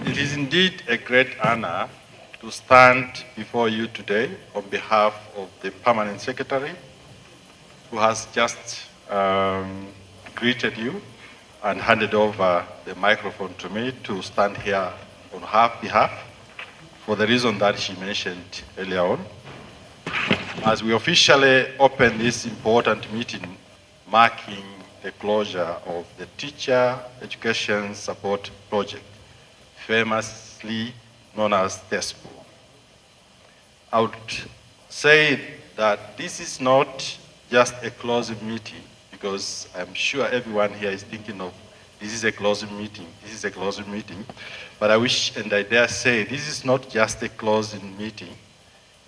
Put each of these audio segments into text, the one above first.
It is indeed a great honor to stand before you today on behalf of the Permanent Secretary, who has just greeted you and handed over the microphone to me to stand here on her behalf for the reason that she mentioned earlier on. As we officially open this important meeting marking the closure of the Teacher Education Support Project, famously known as Tesp. I would say that this is not just a closing meeting, because I'm sure everyone here is thinking of this is a closing meeting, this is a closing meeting. But I wish and I dare say this is not just a closing meeting.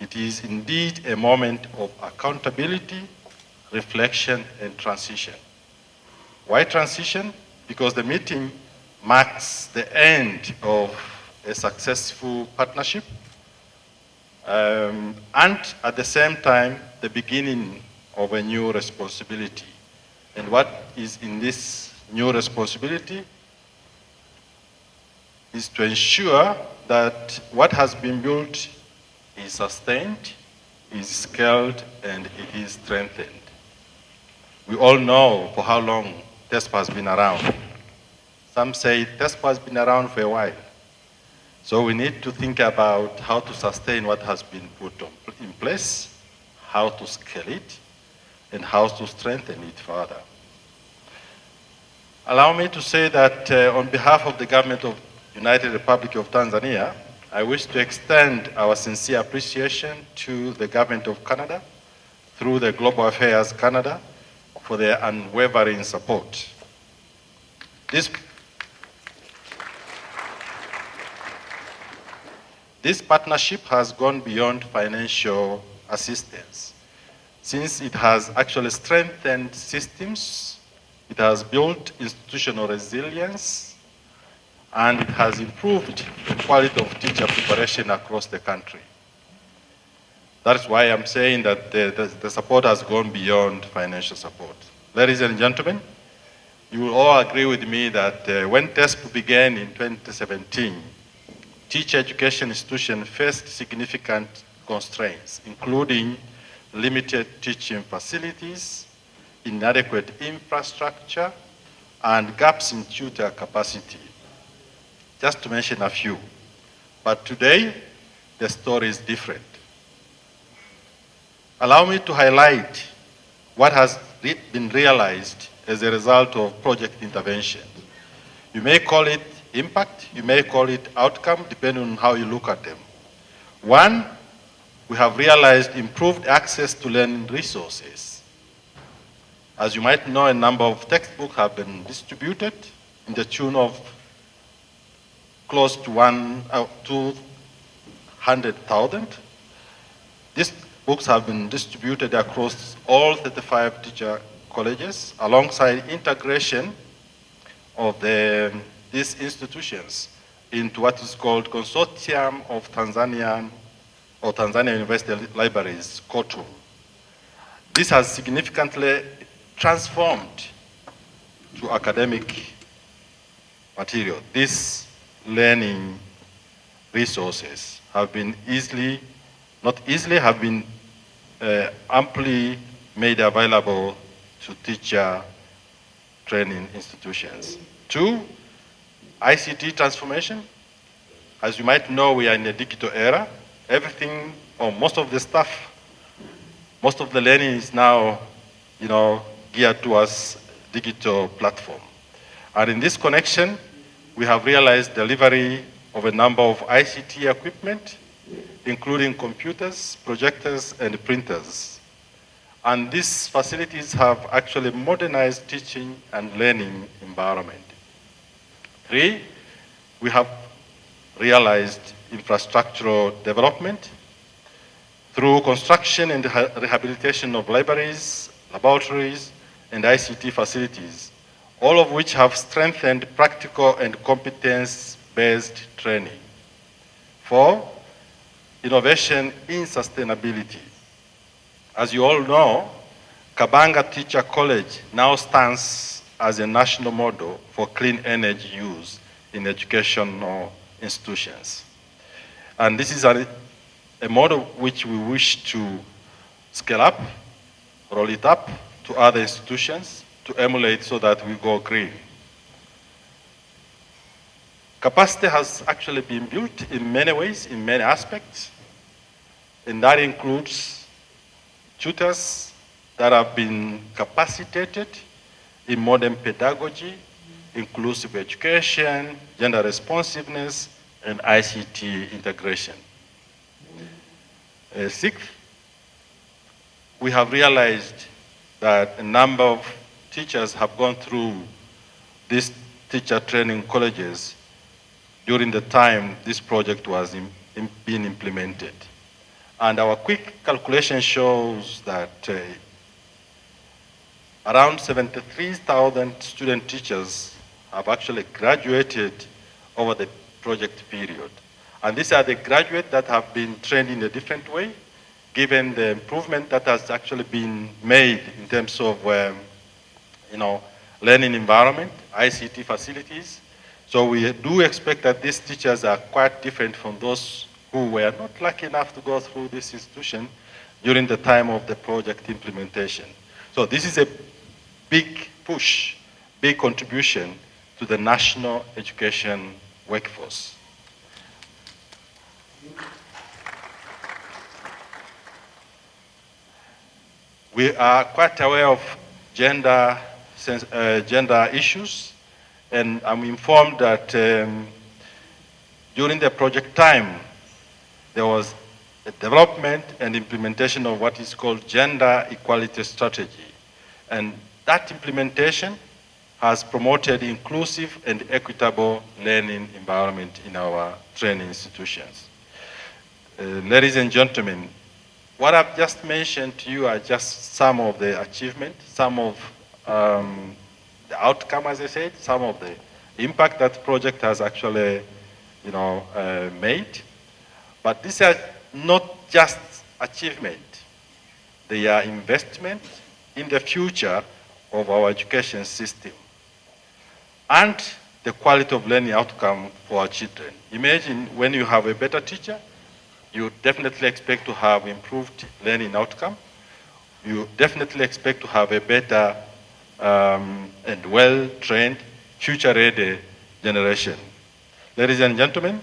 It is indeed a moment of accountability, reflection, and transition. Why transition? Because the meeting marks the end of a successful partnership, and at the same time, the beginning of a new responsibility. And what is in this new responsibility is to ensure that what has been built is sustained, is scaled, and it is strengthened. We all know for how long Tesp has been around. Some say Tesp has been around for a while. So we need to think about how to sustain what has been put in place, how to scale it, and how to strengthen it further. Allow me to say that on behalf of the government of the United Republic of Tanzania, I wish to extend our sincere appreciation to the government of Canada through the Global Affairs Canada for their unwavering support. This partnership has gone beyond financial assistance, since it has actually strengthened systems, it has built institutional resilience, and it has improved the quality of teacher preparation across the country. That's why I'm saying that the support has gone beyond financial support. Ladies and gentlemen, you will all agree with me that when Tesp began in 2017, teacher education institutions faced significant constraints, including limited teaching facilities, inadequate infrastructure, and gaps in tutor capacity, just to mention a few. But today, the story is different. Allow me to highlight what has been realized as a result of project intervention. You may call it impact, you may call it outcome, depending on how you look at them. One, we have realized improved access to learning resources. As you might know, a number of textbooks have been distributed in the tune of close to 200,000. These books have been distributed across all 35 teacher colleges, alongside integration of these institutions into what is called Consortium of Tanzania University Libraries, COTU. This has significantly transformed to academic material. These learning resources have been have been amply made available to teacher training institutions. Two, ICT transformation. As you might know, we are in a digital era. Everything, or most of the stuff, most of the learning is now, geared towards digital platform. And in this connection, we have realized delivery of a number of ICT equipment, including computers, projectors, and printers. And these facilities have actually modernized teaching and learning environment. Three, we have realized infrastructural development through construction and rehabilitation of libraries, laboratories, and ICT facilities, all of which have strengthened practical and competence-based training. Four, innovation in sustainability. As you all know, Kabanga Teacher College now stands as a national model for clean energy use in educational institutions. And this is a model which we wish to scale up, roll it up to other institutions to emulate so that we go green. Capacity has actually been built in many ways, in many aspects, and that includes tutors that have been capacitated in modern pedagogy, inclusive education, gender responsiveness, and ICT integration. Sixth, we have realized that a number of teachers have gone through these teacher training colleges during the time this project was being implemented. And our quick calculation shows that around 73,000 student teachers have actually graduated over the project period. And these are the graduates that have been trained in a different way, given the improvement that has actually been made in terms of learning environment, ICT facilities. So we do expect that these teachers are quite different from those who were not lucky enough to go through this institution during the time of the project implementation. So this is a big push, big contribution to the national education workforce. We are quite aware of gender issues, and I'm informed that during the project time, there was a development and implementation of what is called gender equality strategy. And that implementation has promoted inclusive and equitable learning environment in our training institutions. Ladies and gentlemen, what I've just mentioned to you are just some of the achievements, some of the outcome, as I said, some of the impact that the project has actually, made. But these are not just achievement. They are investment in the future of our education system and the quality of learning outcome for our children. Imagine when you have a better teacher, you definitely expect to have improved learning outcome. You definitely expect to have a better and well-trained, future-ready generation. Ladies and gentlemen,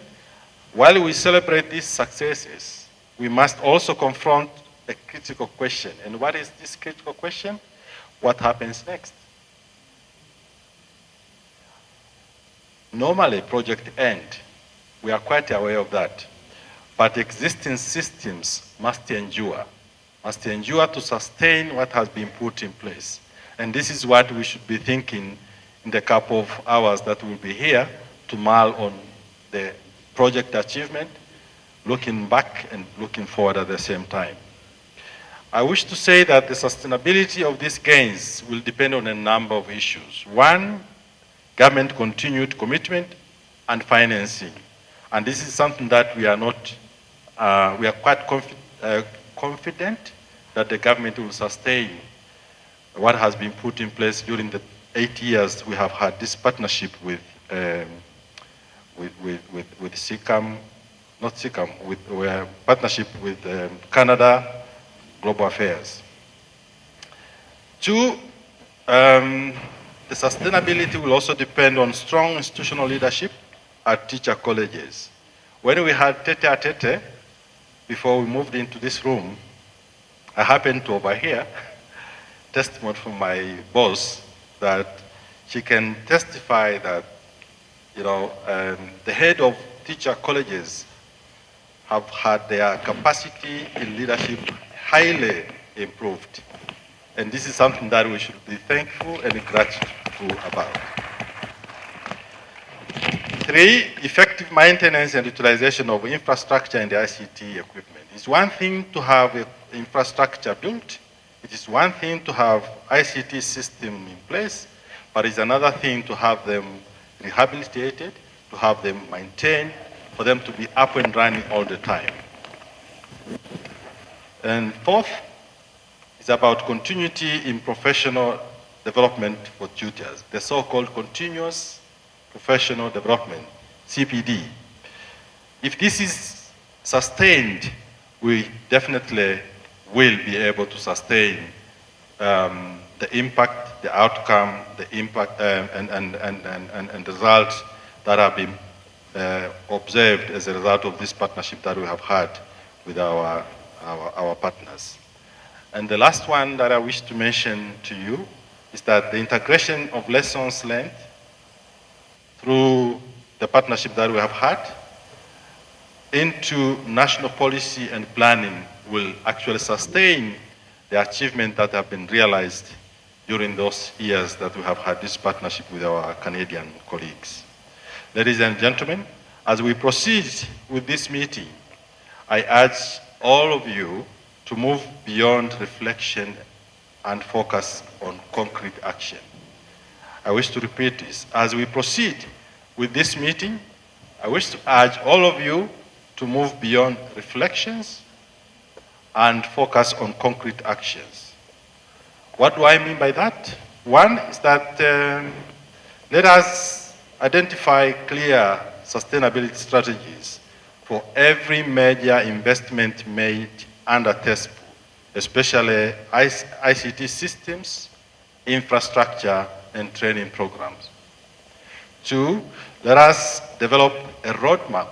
while we celebrate these successes, we must also confront a critical question. And what is this critical question? What happens next? Normally, project end. We are quite aware of that. But existing systems must endure to sustain what has been put in place. And this is what we should be thinking in the couple of hours that we'll be here to mull on the project achievement, looking back and looking forward at the same time. I wish to say that the sustainability of these gains will depend on a number of issues. One, government continued commitment and financing. And this is something that we are quite confident that the government will sustain what has been put in place during the 8 years we have had this partnership with SICAM, not SICAM, with partnership with Canada Global Affairs. Two, the sustainability will also depend on strong institutional leadership at teacher colleges. When we had tete-a-tete, before we moved into this room, I happened to overhear testimony from my boss that she can testify that, the head of teacher colleges have had their capacity in leadership highly improved. And this is something that we should be thankful and grateful about. Three, effective maintenance and utilization of infrastructure and ICT equipment. It's one thing to have infrastructure built. It is one thing to have ICT system in place, but it's another thing to have them rehabilitated, to have them maintained, for them to be up and running all the time. And fourth is about continuity in professional development for tutors, the so-called continuous professional development, CPD. If this is sustained, we definitely will be able to sustain the impact, the outcome, the impact, and the results that have been observed as a result of this partnership that we have had with our partners. And the last one that I wish to mention to you is that the integration of lessons learned through the partnership that we have had into national policy and planning will actually sustain the achievement that have been realized during those years that we have had this partnership with our Canadian colleagues. Ladies and gentlemen, as we proceed with this meeting, I urge all of you to move beyond reflection and focus on concrete action. I wish to repeat this. As we proceed with this meeting, I wish to urge all of you to move beyond reflections and focus on concrete actions. What do I mean by that? One is that let us identify clear sustainability strategies for every major investment made under Tesp, especially ICT systems, infrastructure, and training programs. Two, let us develop a roadmap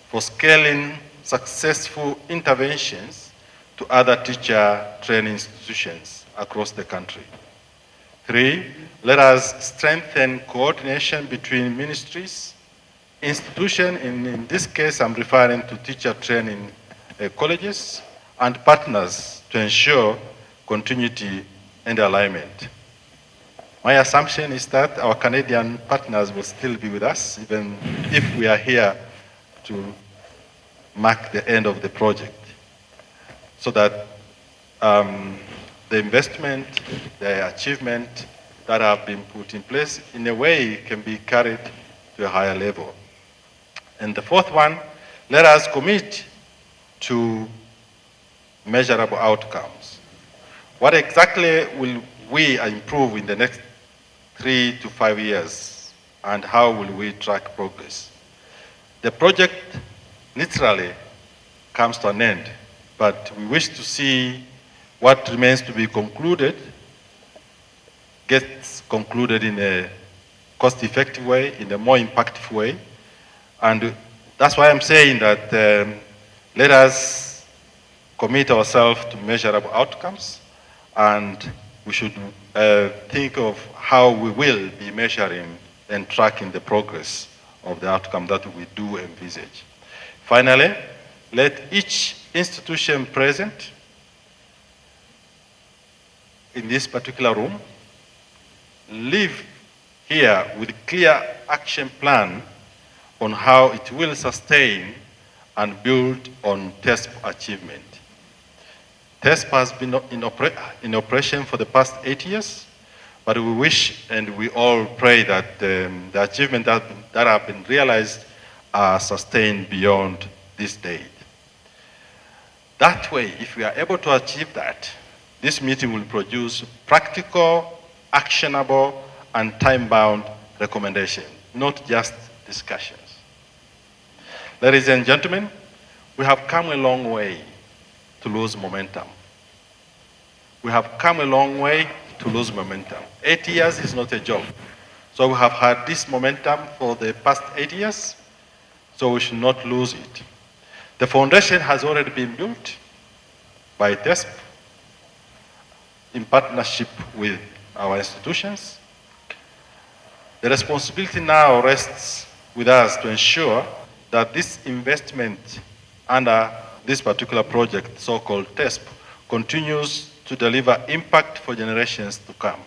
for scaling successful interventions to other teacher training institutions across the country. Three, let us strengthen coordination between ministries, institutions, in this case I'm referring to teacher training colleges, and partners to ensure continuity and alignment. My assumption is that our Canadian partners will still be with us, even if we are here to mark the end of the project, so that the investment, the achievement that have been put in place in a way can be carried to a higher level. And the fourth one, let us commit to measurable outcomes. What exactly will we improve in the next 3 to 5 years, and how will we track progress? The project literally comes to an end, but we wish to see what remains to be concluded gets concluded in a cost-effective way, in a more impactful way. And that's why I'm saying that let us commit ourselves to measurable outcomes, and we should think of how we will be measuring and tracking the progress of the outcome that we do envisage. Finally, let each institution present in this particular room live here with a clear action plan on how it will sustain and build on Tesp achievement. Tesp has been in operation for the past 8 years, but we wish and we all pray that the achievements that have been realized are sustained beyond this date. That way, if we are able to achieve that, this meeting will produce practical, actionable, and time-bound recommendations, not just discussions. Ladies and gentlemen, we have come a long way to lose momentum. We have come a long way to lose momentum. 8 years is not a joke. So we have had this momentum for the past 8 years, so we should not lose it. The foundation has already been built by Tesp in partnership with our institutions. The responsibility now rests with us to ensure that this investment under this particular project, so-called Tesp, continues to deliver impact for generations to come.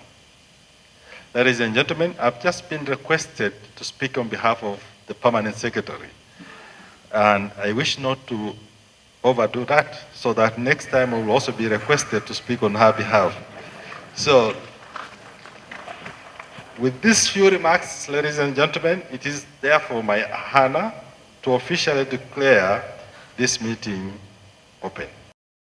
Ladies and gentlemen, I've just been requested to speak on behalf of the Permanent Secretary. And I wish not to overdo that, so that next time I will also be requested to speak on her behalf. So, with these few remarks, ladies and gentlemen, it is therefore my honor to officially declare this meeting open.